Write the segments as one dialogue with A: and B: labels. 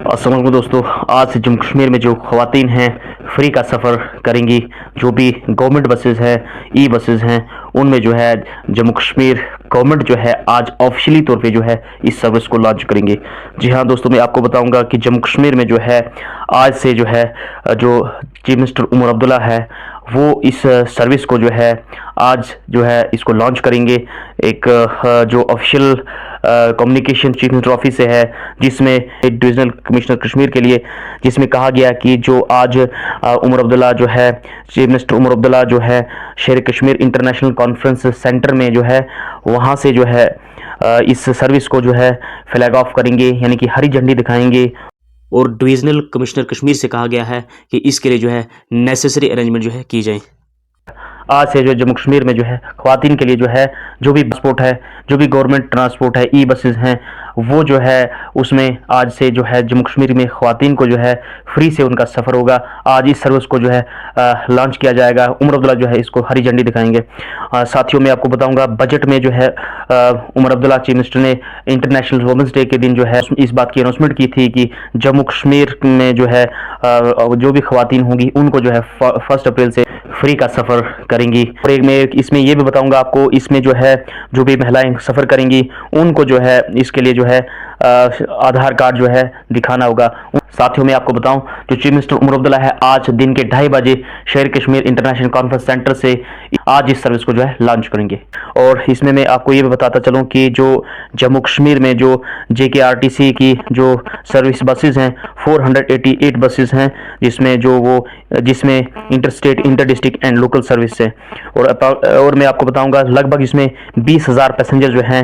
A: अस्सलाम वालेकुम दोस्तों, आज से जम्मू कश्मीर में जो ख़वातीन हैं फ्री का सफ़र करेंगी। जो भी गवर्नमेंट बसेस हैं, ई बसेस हैं, उनमें जो है जम्मू कश्मीर गवर्नमेंट जो है आज ऑफिशियली तौर पे जो है इस सर्विस को लॉन्च करेंगे। जी हाँ दोस्तों, मैं आपको बताऊंगा कि जम्मू कश्मीर में जो है आज से जो है जो चीफ मिनिस्टर उमर अब्दुल्ला है वो इस सर्विस को जो है आज जो है इसको लॉन्च करेंगे। एक जो official communication chief minister office से है, जिसमें डिविजनल कमिश्नर कश्मीर के लिए, जिसमें कहा गया कि जो आज उमर अब्दुल्ला जो है चीफ मिनिस्टर उमर अब्दुल्ला जो है शेर कश्मीर इंटरनेशनल कॉन्फ्रेंस सेंटर में जो है वहाँ से जो है इस सर्विस को जो है फ्लैग ऑफ करेंगे, यानी कि हरी झंडी दिखाएंगे। और डिविजनल कमिश्नर कश्मीर से कहा गया है कि इसके लिए जो है नेसेसरी अरेंजमेंट जो है की जाए। आज से जो जम्मू कश्मीर में जो है ख़वातीन के लिए जो है जो भी ट्रांसपोर्ट है, जो भी गवर्नमेंट ट्रांसपोर्ट है, ई बसेस हैं, वो जो है उसमें आज से जो है जम्मू कश्मीर में ख़वातीन को जो है फ्री से उनका सफ़र होगा। आज इस सर्विस को जो है लॉन्च किया जाएगा। उमर अब्दुल्ला जो है इसको हरी झंडी दिखाएंगे। साथियों, मैं आपको बताऊंगा बजट में जो है उमर अब्दुल्ला चीफ मिनिस्टर ने इंटरनेशनल वुमेंस डे के दिन जो है इस बात की अनाउंसमेंट की थी कि जम्मू कश्मीर में जो है जो भी ख़वातीन होंगी उनको जो है 1 अप्रैल से फ्री का सफ़र करेंगी। और एक मैं इसमें ये भी बताऊंगा आपको, इसमें जो है जो भी महिलाएं सफ़र करेंगी उनको जो है इसके लिए जो है आधार कार्ड जो है दिखाना होगा। साथियों, मैं आपको बताऊं जो चीफ मिनिस्टर उमर अब्दुल्ला है आज दिन के 2:30 बजे शेर कश्मीर इंटरनेशनल कॉन्फ्रेंस सेंटर से आज इस सर्विस को जो है लॉन्च करेंगे। और इसमें मैं आपको ये भी बताता चलूं कि जो जम्मू कश्मीर में जो JKRTC की जो सर्विस बसेस हैं 488 बसेस हैं, जिसमें interstate, inter district and local service है। और मैं आपको बताऊंगा लगभग इसमें 20,000 पैसेंजर जो हैं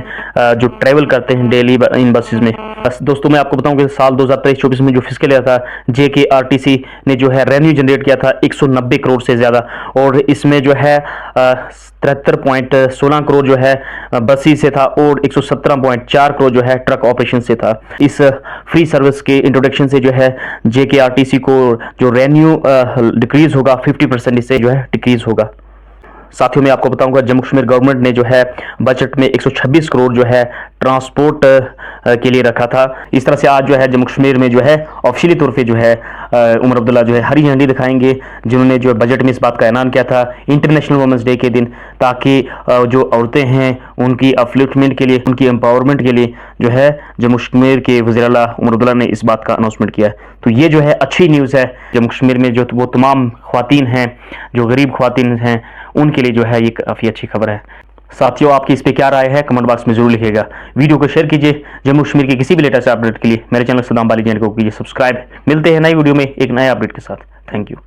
A: जो ट्रैवल करते हैं डेली इन बसेस में। बस दोस्तों, मैं आपको बताऊं कि साल 2023-24 में जो फिस्कल ईयर था JKRTC ने जो है रेवेन्यू जनरेट किया था 190 करोड़ से ज़्यादा, और इसमें जो है 73.16 करोड़ जो है बसी से था और 117.4 करोड़ जो है ट्रक ऑपरेशन से था। इस फ्री सर्विस के इंट्रोडक्शन से जो है JKRTC को जो रेवेन्यू डिक्रीज होगा 50% इससे जो है डिक्रीज होगा। साथियों, मैं आपको बताऊंगा जम्मू कश्मीर गवर्नमेंट ने जो है बजट में 126 करोड़ जो है ट्रांसपोर्ट के लिए रखा था। इस तरह से आज जो है जम्मू कश्मीर में जो है ऑफिशियली तौर पे जो है उमर अब्दुल्ला जो है हरी झंडी दिखाएंगे, जिन्होंने जो बजट में इस बात का ऐलान किया था इंटरनेशनल वुमेंस डे के दिन, ताकि जो औरतें हैं उनकी अपलिफ्टमेंट के लिए, उनकी एम्पावरमेंट के लिए जो है जम्मू कश्मीर के वज़ीर आला उमर अब्दुल्ला ने इस बात का अनाउंसमेंट किया। तो ये जो है अच्छी न्यूज़ है जम्मू कश्मीर में, जो वो तमाम ख़वातीन हैं जो गरीब ख़वातीन हैं उनके लिए जो है ये काफ़ी अच्छी खबर है। साथियों, आपकी इस पे क्या राय है कमेंट बॉक्स में जरूर लिखिएगा। वीडियो को शेयर कीजिए। जम्मू कश्मीर के किसी भी लेटेस्ट अपडेट के लिए मेरे चैनल सदाम बाली चैनल को कीजिए सब्सक्राइब। मिलते हैं नई वीडियो में एक नए अपडेट के साथ। Thank you.